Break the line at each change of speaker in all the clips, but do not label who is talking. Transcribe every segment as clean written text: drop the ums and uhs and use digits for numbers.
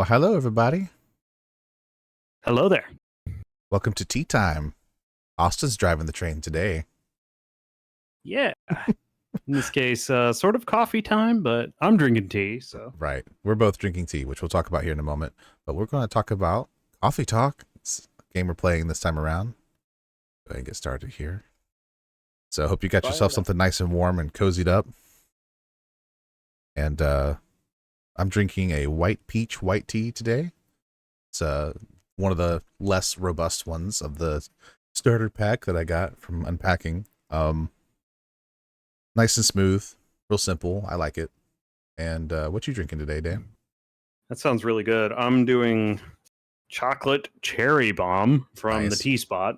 Well, hello, everybody.
Hello there.
Welcome to tea time. Austin's driving the train today.
Yeah. In this case, sort of coffee time, but I'm drinking tea, so.
Right. We're both drinking tea, which we'll talk about here in a moment. But we're going to talk about Coffee Talk. It's a game we're playing this time around. Go ahead and get started here. So I hope you got yourself something nice and warm and cozied up. And I'm drinking a white peach white tea today. It's one of the less robust ones of the starter pack that I got from unpacking. Nice and smooth, real simple. I like it. And what you drinking today, Dan?
That sounds really good. I'm doing chocolate cherry bomb from the
Nice.
tea spot.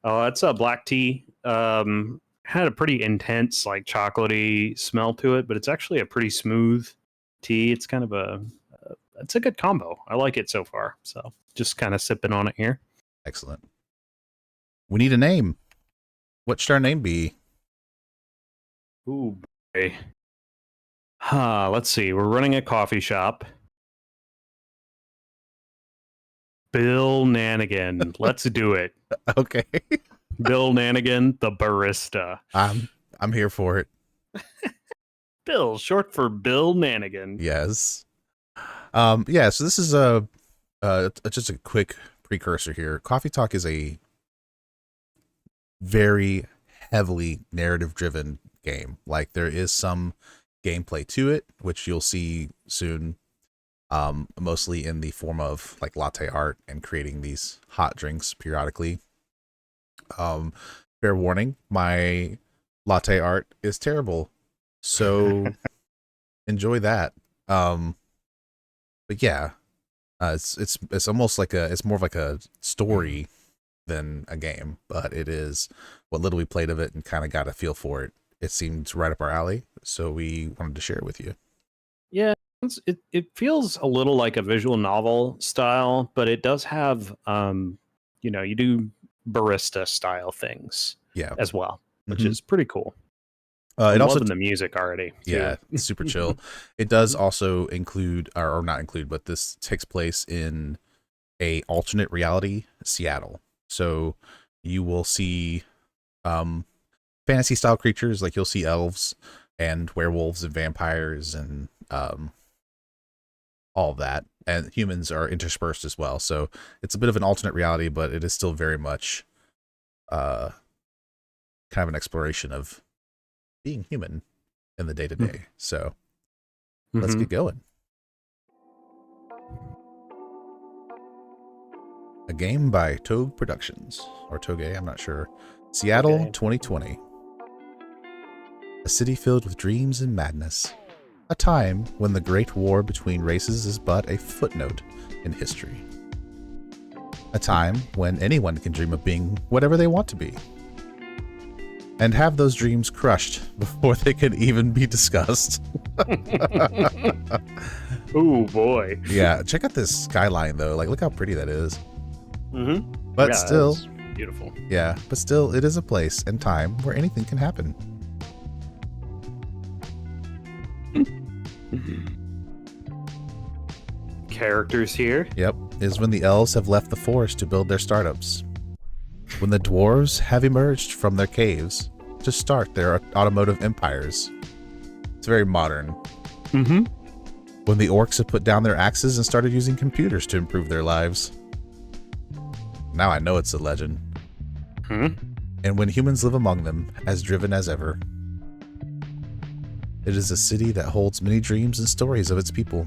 It's a black tea. Had a pretty intense, like chocolatey smell to it, but it's actually a pretty smooth tea. It's kind of it's a good combo. I like it so far. So just kind of sipping on it here.
Excellent. We need a name. What should our name be?
Ooh, boy. Let's see. We're running a coffee shop. Bill Nanigan. Let's do it.
Okay.
Bill Nanigan, the barista.
I'm here for it.
Bill, short for Bill Nanigan.
Yes. So this is just a quick precursor here. Coffee Talk is a very heavily narrative driven game. Like there is some gameplay to it, which you'll see soon. Mostly in the form of like latte art and creating these hot drinks periodically. Fair warning, my latte art is terrible, so enjoy that. But yeah, it's almost like it's more of like a story than a game, but it is what little we played of it and kind of got a feel for it. It seemed right up our alley, so we wanted to share it with you.
Yeah, it feels a little like a visual novel style, but it does have you do barista style things as well, which is pretty cool. I'm loving the music already. Too.
Yeah, super chill. It does also include, or not include, but this takes place in a alternate reality, Seattle. So you will see fantasy style creatures, like you'll see elves and werewolves and vampires and all of that. And humans are interspersed as well. So it's a bit of an alternate reality, but it is still very much kind of an exploration of being human in the day-to-day. So let's get going. A game by Togue Productions, or Toge, I'm not sure. Seattle, 2020. A city filled with dreams and madness. A time when the great war between races is but a footnote in history. A time when anyone can dream of being whatever they want to be. And have those dreams crushed before they can even be discussed.
Oh boy.
Yeah, check out this skyline though. Like, look how pretty that is. But
yeah,
still,
beautiful.
Yeah, but still, it is a place and time where anything can happen.
Characters here.
Yep, is when the elves have left the forest to build their startups. When the dwarves have emerged from their caves to start their automotive empires. It's very modern. When the orcs have put down their axes and started using computers to improve their lives. Now I know it's a legend. And when humans live among them, as driven as ever. It is a city that holds many dreams and stories of its people.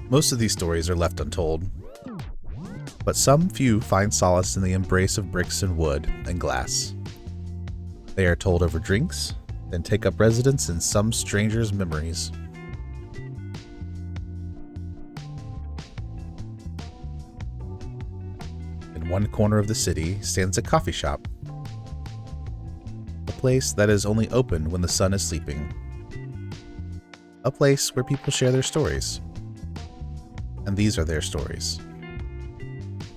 Most of these stories are left untold, but some few find solace in the embrace of bricks and wood and glass. They are told over drinks, then take up residence in some stranger's memories. In one corner of the city stands a coffee shop, a place that is only open when the sun is sleeping, a place where people share their stories. And these are their stories.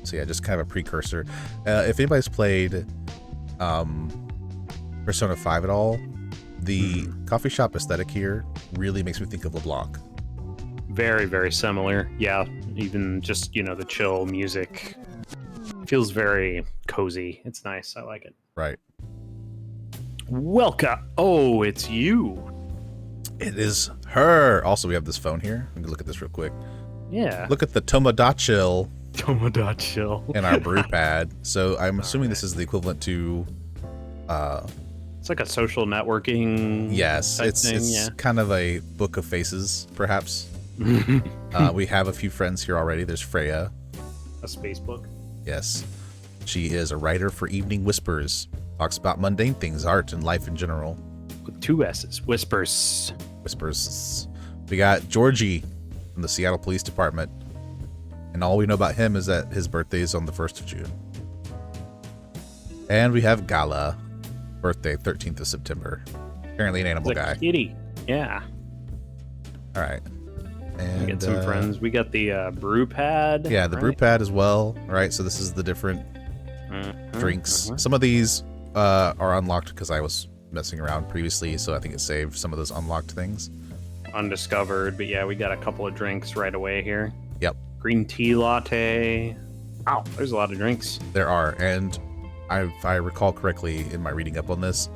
So yeah, just kind of a precursor. If anybody's played Persona 5 at all, The coffee shop aesthetic here really makes me think of LeBlanc.
Very, very similar. Yeah, even just, the chill music feels very cozy. It's nice. I like it.
Right.
Welcome. Oh, it's you.
It is her. Also, we have this phone here. Let me look at this real quick.
Yeah.
Look at the Tomodachi in our brew pad. So I'm assuming this is the equivalent to...
it's like a social networking.
Yes, it's kind of a book of faces, perhaps. We have a few friends here already. There's Freya.
A space book.
Yes. She is a writer for Evening Whispers. Talks about mundane things, art, and life in general.
With 2 S's. Whispers.
We got Georgie from the Seattle Police Department. And all we know about him is that his birthday is on the 1st of June. And we have Gala. Birthday, 13th of September. Apparently an animal guy.
Kitty. Yeah.
All right. And
we get some friends. We got the brew pad.
Yeah, the brew pad as well. All right, so this is the different drinks. Some of these are unlocked because I was messing around previously, so I think it saved some of those unlocked things.
Undiscovered, but yeah, we got a couple of drinks right away here.
Yep.
Green tea latte. Wow, there's a lot of drinks.
There are, and if I recall correctly in my reading up on this,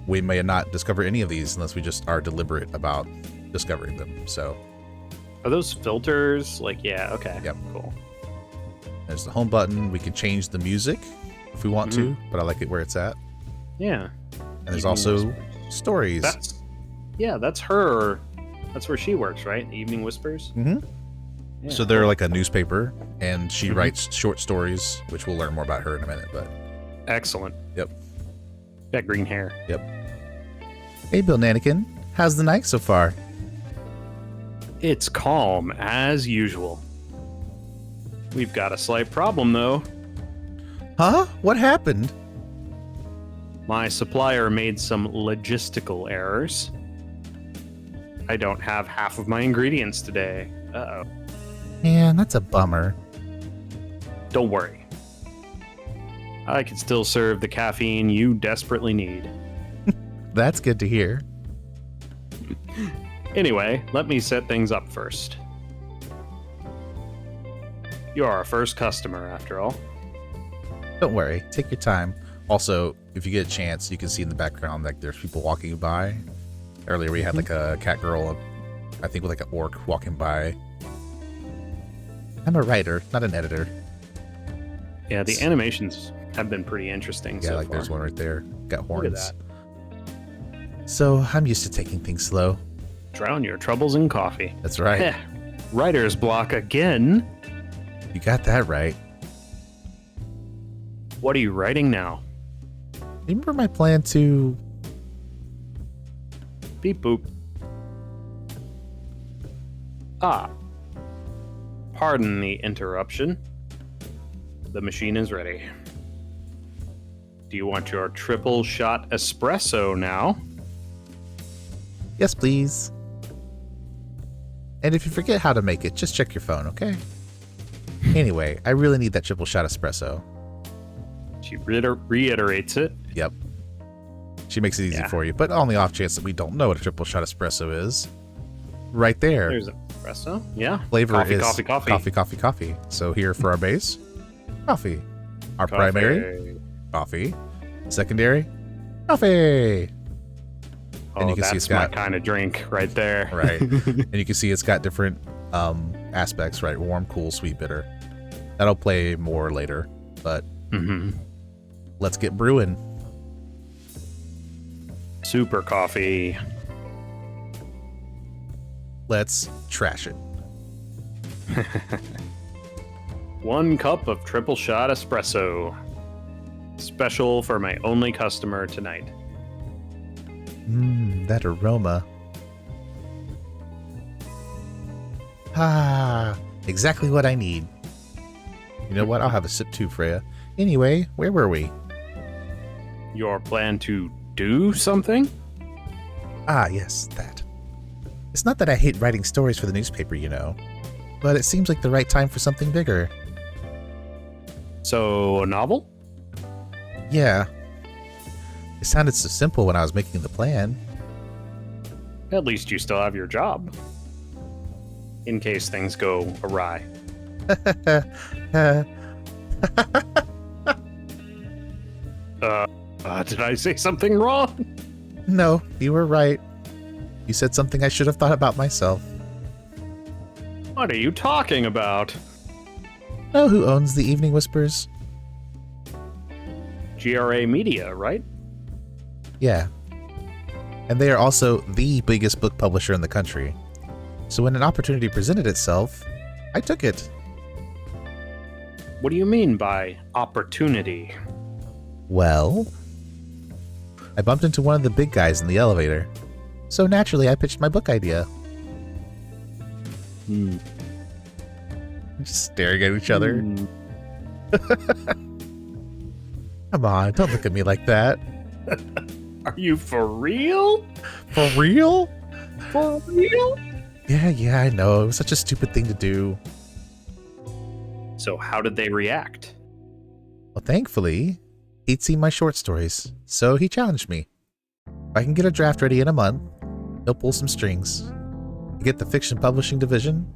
we may not discover any of these unless we just are deliberate about discovering them. So,
are those filters? Yeah, okay.
Yep.
Cool.
There's the home button. We can change the music if we want to, but I like it where it's at.
Yeah.
And there's also stories.
That's her. That's where she works, right? The Evening Whispers.
Mm-hmm. Yeah, so they're like a newspaper, and she writes short stories, which we'll learn more about her in a minute. But
excellent.
Yep.
Got green hair.
Yep. Hey, Bill Nanikin. How's the night so far?
It's calm as usual. We've got a slight problem, though.
Huh? What happened?
My supplier made some logistical errors. I don't have half of my ingredients today. Uh-oh.
Man, that's a bummer.
Don't worry. I can still serve the caffeine you desperately need.
That's good to hear.
Anyway, let me set things up first. You are our first customer, after all.
Don't worry. Take your time. Also, if you get a chance, you can see in the background like there's people walking by. Earlier we had like a cat girl, I think with like an orc walking by. I'm a writer, not an editor.
Yeah, the animations have been pretty interesting so
far. There's one right there. Got horns.
Look at that.
So I'm used to taking things slow.
Drown your troubles in coffee.
That's right.
Writer's block again.
You got that right.
What are you writing now?
Remember my plan to...
Beep boop. Ah. Pardon the interruption. The machine is ready. Do you want your triple shot espresso now?
Yes, please. And if you forget how to make it, just check your phone, okay? Anyway, I really need that triple shot espresso.
She reiterates it.
Yep. She makes it easy for you, but on the off chance that we don't know what a triple shot espresso is, right there.
There's espresso. Yeah.
Flavor
coffee,
is
coffee, coffee.
Coffee, coffee, coffee. So here for our base, coffee. Our primary, coffee. Secondary, coffee.
Oh, and you can see it's got my kind of drink right there.
Right. And you can see it's got different aspects, right? Warm, cool, sweet, bitter. That'll play more later, but let's get brewing.
Super coffee.
Let's trash it.
1 cup of triple shot espresso. Special for my only customer tonight.
That aroma. Ah, exactly what I need. You know what? I'll have a sip too, Freya. Anyway, where were we?
Your plan to do something?
Ah, yes, that. It's not that I hate writing stories for the newspaper, you know, but it seems like the right time for something bigger.
So, a novel?
Yeah. It sounded so simple when I was making the plan.
At least you still have your job. In case things go awry. Did I say something wrong?
No, you were right. You said something I should have thought about myself.
What are you talking about?
Know who owns the Evening Whispers?
GRA Media, right?
Yeah. And they are also the biggest book publisher in the country. So when an opportunity presented itself, I took it.
What do you mean by opportunity?
Well, I bumped into one of the big guys in the elevator. So naturally, I pitched my book idea. Just staring at each other. Come on, don't look at me like that.
Are you for real?
For real?
For real?
Yeah, I know. It was such a stupid thing to do.
So how did they react?
Well, thankfully, he'd seen my short stories, so he challenged me. If I can get a draft ready in a month, he'll pull some strings. Get the fiction publishing division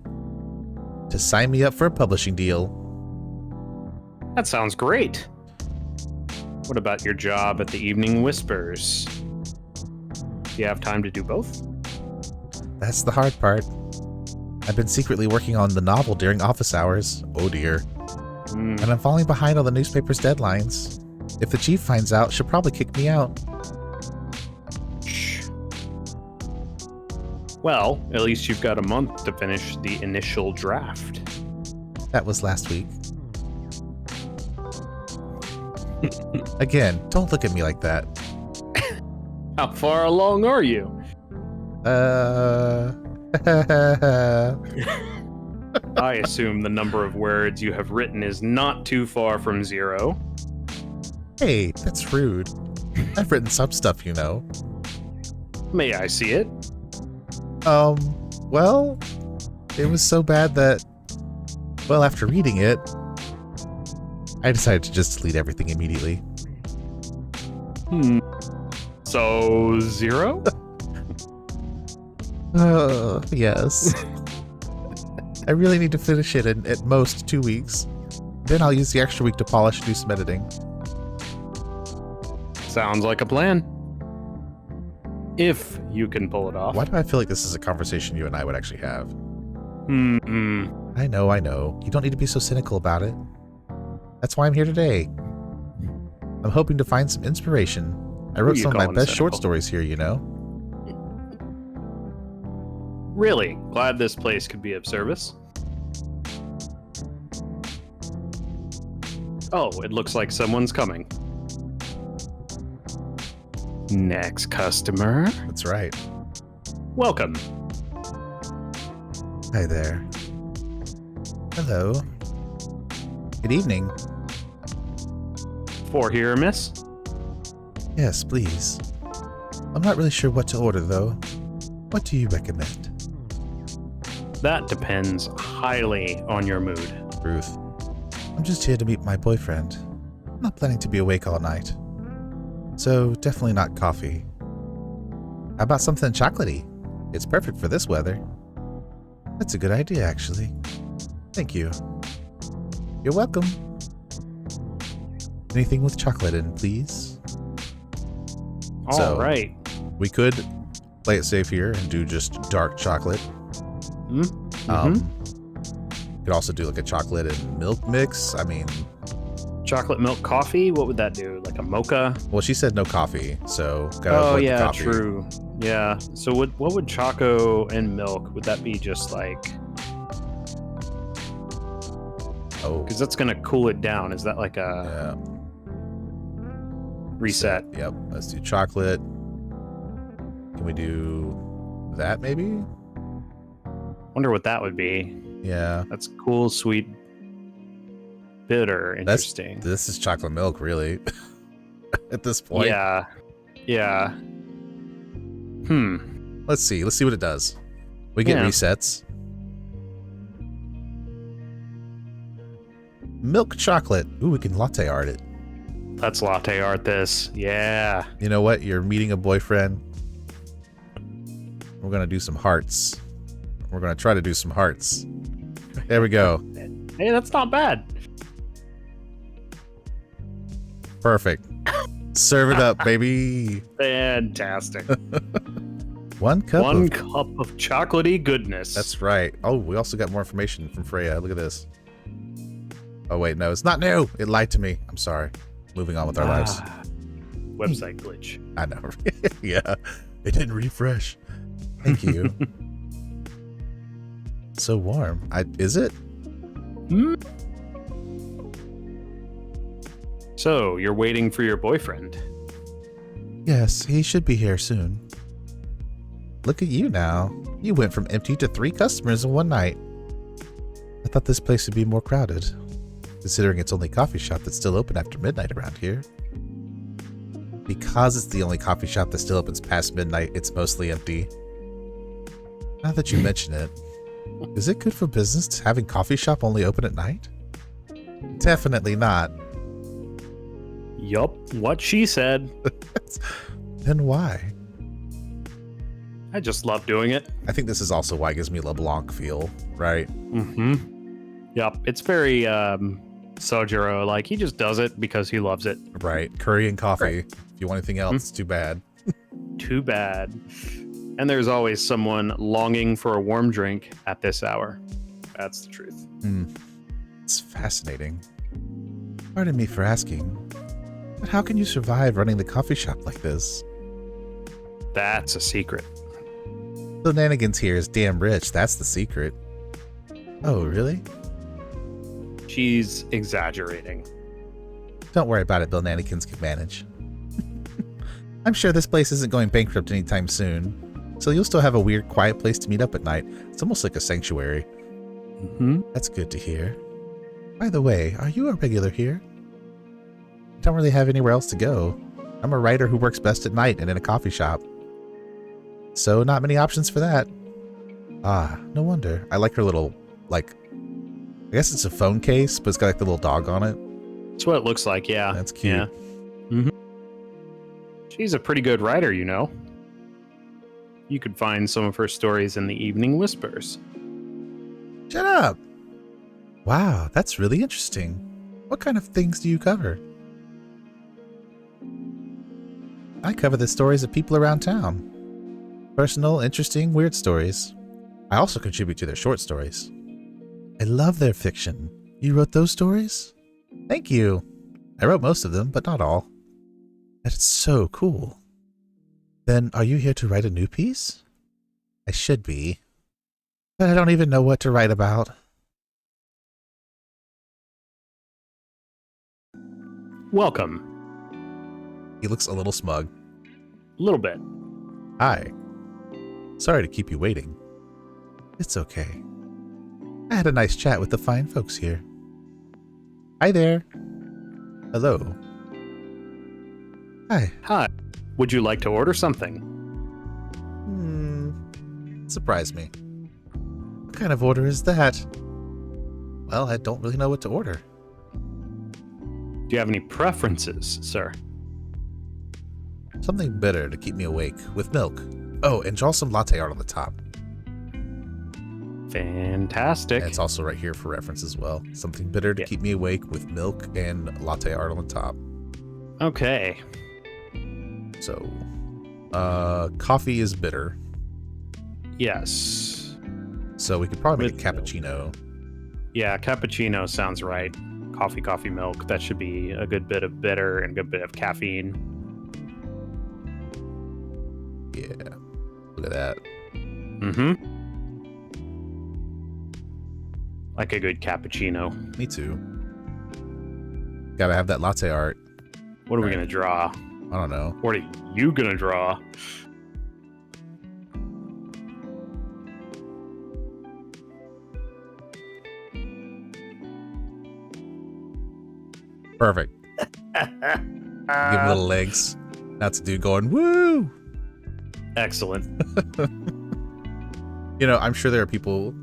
to sign me up for a publishing deal.
That sounds great. What about your job at the Evening Whispers? Do you have time to do both?
That's the hard part. I've been secretly working on the novel during office hours. Oh dear. And I'm falling behind on the newspaper's deadlines. If the chief finds out, she'll probably kick me out.
Shh. Well, at least you've got a month to finish the initial draft.
That was last week. Again, don't look at me like that.
How far along are you? I assume the number of words you have written is not too far from 0.
Hey, that's rude. I've written some stuff, you know.
May I see it?
Well, it was so bad that, well, after reading it, I decided to just delete everything immediately.
So 0?
Yes. I really need to finish it in at most 2 weeks. Then I'll use the extra week to polish and do some editing.
Sounds like a plan. If you can pull it off.
Why do I feel like this is a conversation you and I would actually have?
I
know. You don't need to be so cynical about it. That's why I'm here today. I'm hoping to find some inspiration. I wrote some of my best short stories here, you know?
Really? Glad this place could be of service. Oh, it looks like someone's coming. Next customer.
That's right.
Welcome.
Hi there. Hello. Good evening.
For here, miss?
Yes, please. I'm not really sure what to order, though. What do you recommend?
That depends highly on your mood.
Ruth, I'm just here to meet my boyfriend. I'm not planning to be awake all night. So, definitely not coffee. How about something chocolatey? It's perfect for this weather. That's a good idea, actually. Thank you. You're welcome. Anything with chocolate in, please?
All right.
We could play it safe here and do just dark chocolate. Could also do like a chocolate and milk mix. I mean,
chocolate milk coffee? What would that do? Like a mocha?
Well, she said no coffee, so gotta avoid the coffee.
True. Yeah. So what would choco and milk? Would that be just like?
Oh,
because that's gonna cool it down. Is that like a reset?
Yep. Let's do chocolate. Can we do that maybe?
Wonder what that would be.
Yeah.
That's cool, sweet, bitter. Interesting.
This is chocolate milk, really. At this point.
Yeah.
Let's see what it does. We get resets. Milk chocolate. Ooh, we can latte art it.
Let's latte art this. Yeah.
You know what? You're meeting a boyfriend. We're going to do some hearts. We're going to try to do some hearts. There we go.
Hey, that's not bad.
Perfect. Serve it up, baby.
Fantastic.
One cup
of chocolatey goodness.
That's right. Oh, we also got more information from Freya. Look at this. Oh, wait, no, it's not new. It lied to me. I'm sorry. Moving on with our lives.
Website glitch.
I know. Yeah, it didn't refresh. Thank you. So warm. Is it?
So, you're waiting for your boyfriend?
Yes, he should be here soon. Look at you now. You went from empty to 3 customers in one night. I thought this place would be more crowded, considering it's only coffee shop that's still open after midnight around here. Because it's the only coffee shop that still opens past midnight, it's mostly empty. Now that you mention it, is it good for business having coffee shop only open at night? Definitely not.
Yup, what she said.
Then why?
I just love doing it.
I think this is also why it gives me a LeBlanc feel, right?
Mm-hmm. Yep, it's very Sojiro, like he just does it because he loves it.
Right, curry and coffee.
Right.
If you want anything else, it's too bad.
Too bad. And there's always someone longing for a warm drink at this hour. That's the truth.
It's fascinating. Pardon me for asking, but how can you survive running the coffee shop like this?
That's a secret.
Bill Nannigan's here is damn rich, that's the secret. Oh, really?
She's exaggerating.
Don't worry about it, Bill Nannykins can manage. I'm sure this place isn't going bankrupt anytime soon, so you'll still have a weird, quiet place to meet up at night. It's almost like a sanctuary. That's good to hear. By the way, are you a regular here? I don't really have anywhere else to go. I'm a writer who works best at night and in a coffee shop. So not many options for that. Ah, no wonder. I like her little, like, I guess it's a phone case, but it's got like the little dog on it.
That's what it looks like, yeah.
That's cute.
Yeah. She's a pretty good writer, you know. You could find some of her stories in the Evening Whispers.
Shut up! Wow, that's really interesting. What kind of things do you cover? I cover the stories of people around town. Personal, interesting, weird stories. I also contribute to their short stories. I love their fiction. You wrote those stories? Thank you. I wrote most of them, but not all. That is so cool. Then are you here to write a new piece? I should be. But I don't even know what to write about.
Welcome.
He looks a little smug.
A little bit.
Hi. Sorry to keep you waiting. It's okay. I had a nice chat with the fine folks here. Hi there. Hello. Hi.
Hi. Would you like to order something?
Surprise me. What kind of order is that? Well, I don't really know what to order.
Do you have any preferences, sir?
Something bitter to keep me awake, with milk. Oh, and draw some latte art on the top.
Fantastic.
And it's also right here for reference as well. Something bitter to keep me awake, with milk and latte art on the top.
Okay.
So, coffee is bitter.
Yes.
So we could probably make a cappuccino.
Yeah, cappuccino sounds right. Coffee, milk. That should be a good bit of bitter and a good bit of caffeine.
Yeah. Look at that.
Like a good cappuccino.
Me too. Gotta have that latte art.
What are we gonna draw?
I don't know.
What are you gonna draw?
Perfect. Give him little legs. That's a dude going, woo!
Excellent.
You know, I'm sure there are people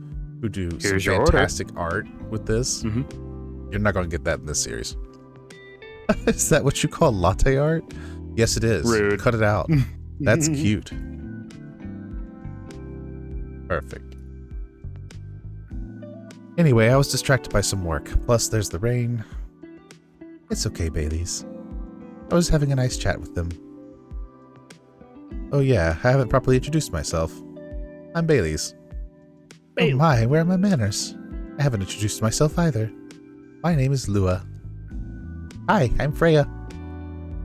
who do some fantastic art with this. You're not going to get that in this series. Is that what you call latte art? Yes, it is.
Rude.
Cut it out. That's cute. Perfect. Anyway, I was distracted by some work. Plus, there's the rain. It's okay, Baileys. I was having a nice chat with them. Oh yeah, I haven't properly introduced myself. I'm Baileys. Oh my, where are my manners? I haven't introduced myself either. My name is Lua. Hi, I'm Freya.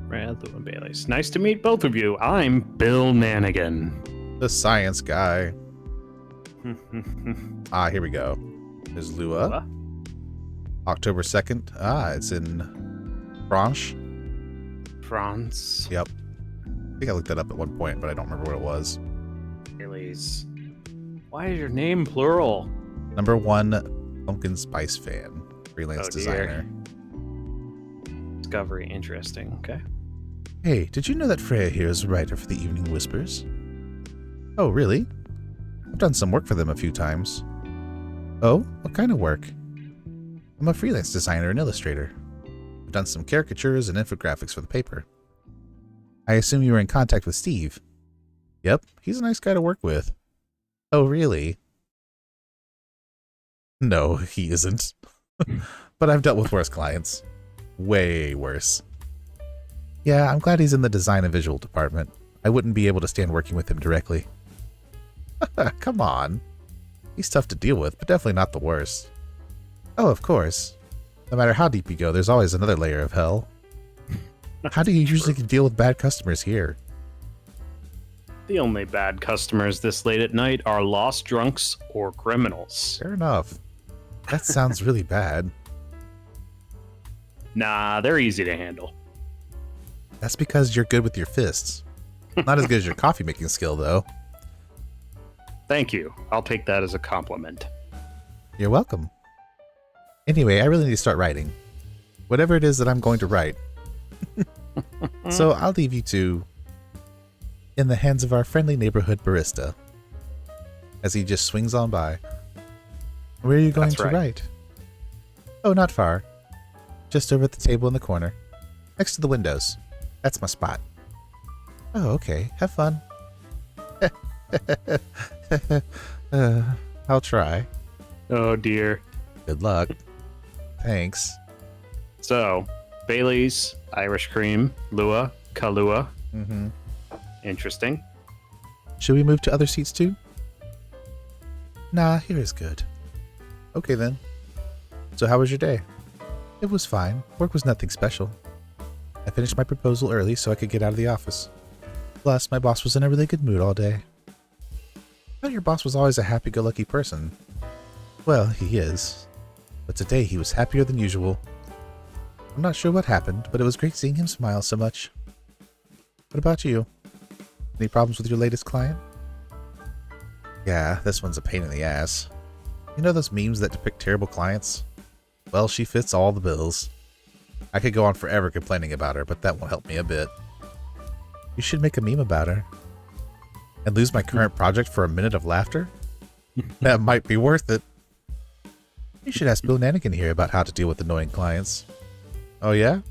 Freya, Lua, Baileys. Nice to meet both of you. I'm Bill Nanigan.
The science guy. Here we go. There's Lua. October 2nd. It's in France.
France.
Yep. I think I looked that up at one point, but I don't remember what it was.
Baileys. Why is your name plural?
Number 1 pumpkin spice fan. Freelance designer.
Discovery. Interesting. Okay.
Hey, did you know that Freya here is a writer for the Evening Whispers? Oh, really? I've done some work for them a few times. Oh, what kind of work? I'm a freelance designer and illustrator. I've done some caricatures and infographics for the paper. I assume you were in contact with Steve. Yep, he's a nice guy to work with. Oh, really? No, he isn't. But I've dealt with worse clients. Way worse. Yeah, I'm glad he's in the design and visual department. I wouldn't be able to stand working with him directly. Come on. He's tough to deal with, but definitely not the worst. Oh, of course. No matter how deep you go, there's always another layer of hell. How do you usually deal with bad customers here?
The only bad customers this late at night are lost drunks or criminals.
Fair enough. That sounds really bad.
Nah, they're easy to handle.
That's because you're good with your fists. Not as good as your coffee making skill, though.
Thank you. I'll take that as a compliment.
You're welcome. Anyway, I really need to start writing. Whatever it is that I'm going to write. So I'll leave you two in the hands of our friendly neighborhood barista. As he just swings on by. Where are you going to write? Oh, not far. Just over at the table in the corner. Next to the windows. That's my spot. Oh, okay. Have fun. I'll try.
Oh, dear.
Good luck. Thanks.
So, Baileys, Irish cream, Lua, Kahlua.
Mm-hmm.
Interesting.
Should we move to other seats too? Nah, here is good. Okay then. So how was your day? It was fine. Work was nothing special. I finished my proposal early so I could get out of the office. Plus, my boss was in a really good mood all day. I thought your boss was always a happy-go-lucky person. Well, he is. But today he was happier than usual. I'm not sure what happened, but it was great seeing him smile so much. What about you? Any problems with your latest client? Yeah, this one's a pain in the ass. You know those memes that depict terrible clients? Well, she fits all the bills. I could go on forever complaining about her, but that won't help me a bit. You should make a meme about her. And lose my current project for a minute of laughter? That might be worth it. You should ask Bill Nanigan here about how to deal with annoying clients. Oh yeah?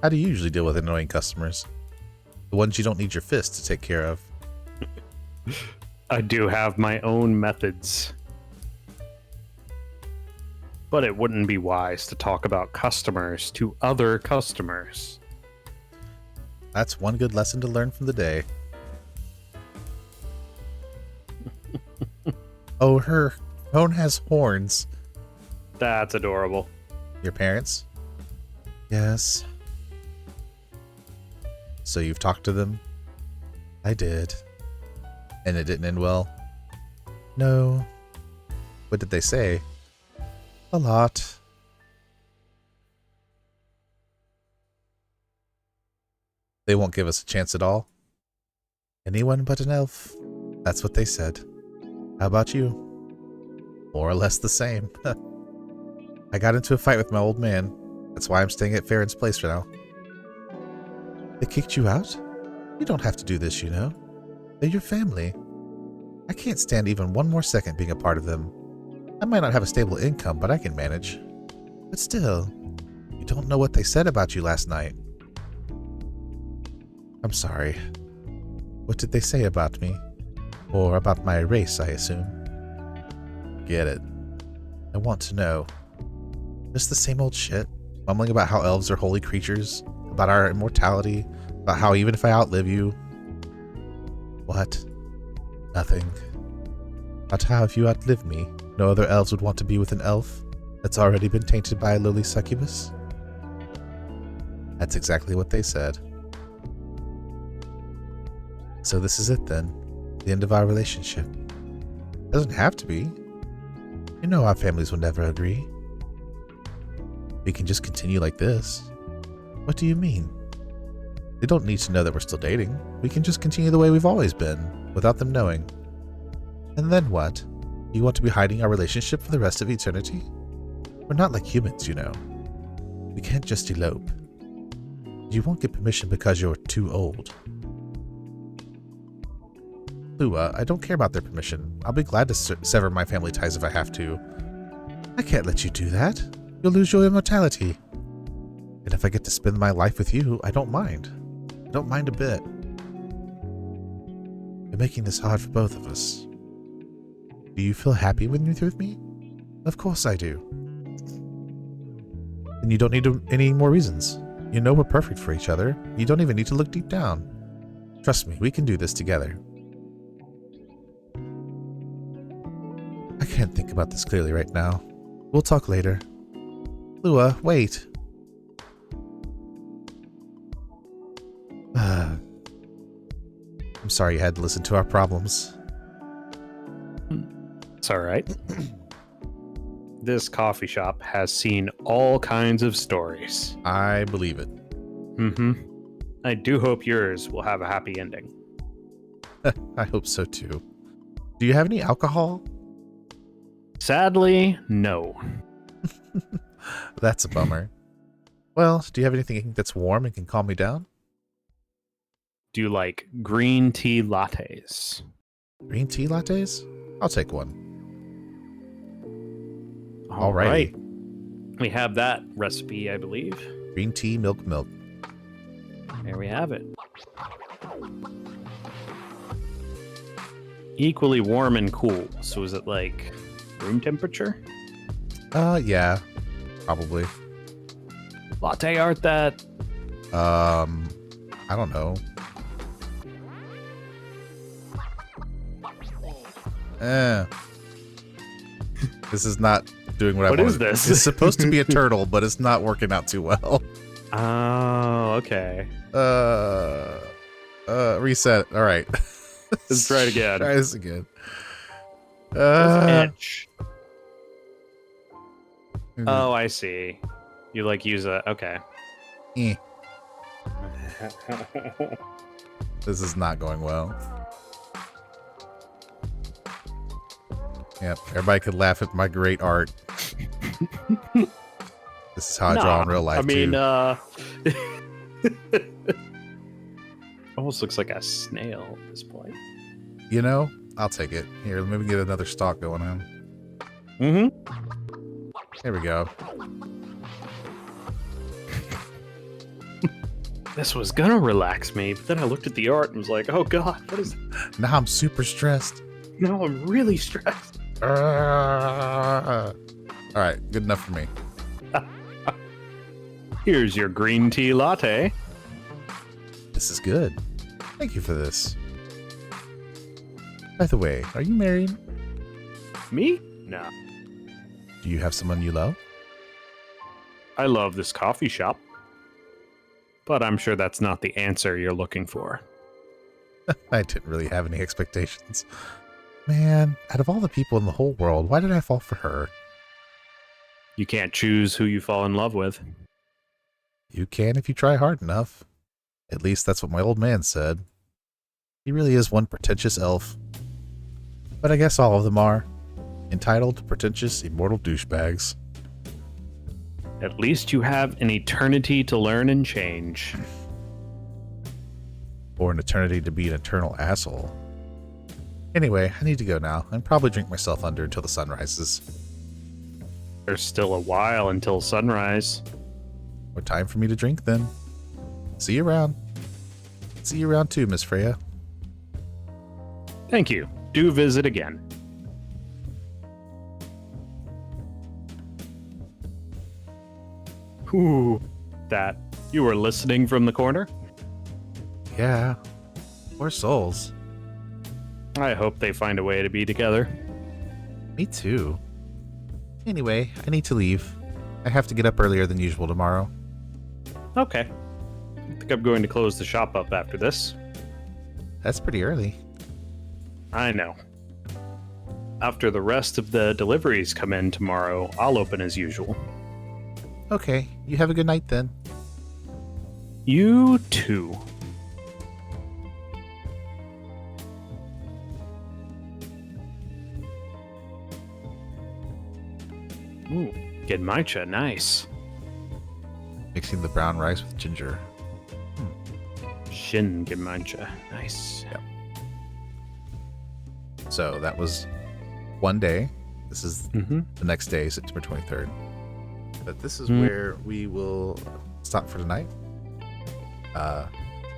How do you usually deal with annoying customers? The ones you don't need your fist to take care of.
I do have my own methods. But it wouldn't be wise to talk about customers to other customers.
That's one good lesson to learn from the day. Oh, her phone has horns.
That's adorable.
Your parents? Yes. So you've talked to them? I did. And it didn't end well? No. What did they say? A lot. They won't give us a chance at all? Anyone but an elf. That's what they said. How about you? More or less the same. I got into a fight with my old man. That's why I'm staying at Farron's place for now. They kicked you out? You don't have to do this, you know. They're your family. I can't stand even one more second being a part of them. I might not have a stable income, but I can manage. But still, you don't know what they said about you last night. I'm sorry. What did they say about me? Or about my race, I assume? Get it. I want to know. Just the same old shit. Mumbling about how elves are holy creatures, about our immortality, about how even if I outlive you... What? Nothing. About how if you outlive me, no other elves would want to be with an elf that's already been tainted by a lowly succubus? That's exactly what they said. So this is it then. The end of our relationship. Doesn't have to be. You know our families will never agree. We can just continue like this. What do you mean? They don't need to know that we're still dating. We can just continue the way we've always been, without them knowing. And then what? You want to be hiding our relationship for the rest of eternity? We're not like humans, you know. We can't just elope. You won't get permission because you're too old. Lua, I don't care about their permission. I'll be glad to sever my family ties if I have to. I can't let you do that. You'll lose your immortality. And if I get to spend my life with you, I don't mind. I don't mind a bit. You're making this hard for both of us. Do you feel happy when you're with me? Of course I do. And you don't need any more reasons. You know we're perfect for each other. You don't even need to look deep down. Trust me, we can do this together. I can't think about this clearly right now. We'll talk later. Lua, wait. I'm sorry you had to listen to our problems.
It's all right. This coffee shop has seen all kinds of stories.
I believe it.
Mm-hmm. I do hope yours will have a happy ending.
I hope so too. Do you have any alcohol?
Sadly, no.
That's a bummer. Well, do you have anything that's warm and can calm me down?
Do you like green tea lattes?
Green tea lattes? I'll take one.
All right. We have that recipe, I believe.
Green tea, milk.
There we have it. Equally warm and cool. So is it like room temperature?
Yeah. Probably.
Latte art that?
I don't know. This is not doing what I wanted.
What is this?
It's supposed to be a turtle, but it's not working out too well.
Oh, okay.
Reset. All right.
Let's try it again.
Try this again.
Itch. Oh, I see. You like use a... Okay.
This is not going well. Yep, everybody could laugh at my great art. This is how I draw in real life,
almost looks like a snail at this point.
You know, I'll take it. Here, let me get another stalk going on.
Mm-hmm.
There we go.
This was gonna relax me, but then I looked at the art and was like, oh god, what is that?
Now I'm super stressed.
Now I'm really stressed.
Alright, good enough for me.
Here's your green tea latte.
This is good. Thank you for this. By the way, are you married?
Me? No.
Do you have someone you love?
I love this coffee shop. But I'm sure that's not the answer you're looking for.
I didn't really have any expectations. Man, out of all the people in the whole world, why did I fall for her?
You can't choose who you fall in love with.
You can if you try hard enough. At least that's what my old man said. He really is one pretentious elf. But I guess all of them are. Entitled, pretentious, immortal douchebags.
At least you have an eternity to learn and change.
Or an eternity to be an eternal asshole. Anyway, I need to go now and probably drink myself under until the sun rises.
There's still a while until sunrise.
More time for me to drink then. See you around. See you around too, Miss Freya.
Thank you. Do visit again. Ooh, that you were listening from the corner?
Yeah. Poor souls.
I hope they find a way to be together.
Me too. Anyway, I need to leave. I have to get up earlier than usual tomorrow.
Okay. I think I'm going to close the shop up after this.
That's pretty early.
I know. After the rest of the deliveries come in tomorrow, I'll open as usual.
Okay, you have a good night then.
You too. Ooh, genmaicha, nice.
Mixing the brown rice with ginger.
Shin genmaicha, nice.
Yep. So that was one day. This is the next day, September 23rd. But this is where we will stop for tonight. We'll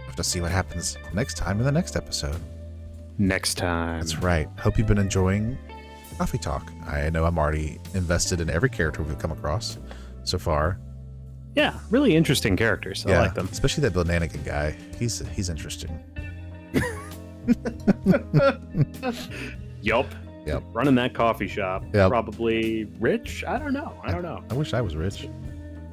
have to see what happens next time in the next episode.
Next time.
That's right. Hope you've been enjoying Coffee Talk. I know I'm already invested in every character we've come across so far.
Yeah, really interesting characters. I like them.
Especially that Bananigan guy. He's interesting.
Yup.
Yep.
Running that coffee shop.
Yep.
Probably rich? I don't know.
I wish I was rich.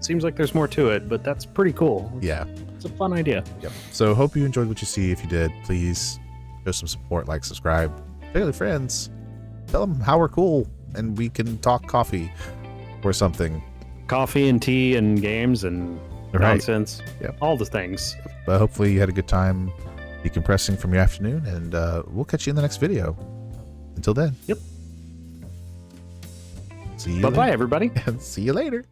Seems like there's more to it, but that's pretty cool.
Yeah.
It's a fun idea.
Yep. So hope you enjoyed what you see. If you did, please show some support, like, subscribe, tell your friends, tell them how we're cool and we can talk coffee or something.
Coffee and tea and games and nonsense.
Yep.
All the things.
But hopefully you had a good time decompressing from your afternoon, and we'll catch you in the next video. Until then.
Yep.
See you.
Bye-bye, everybody.
And see you later.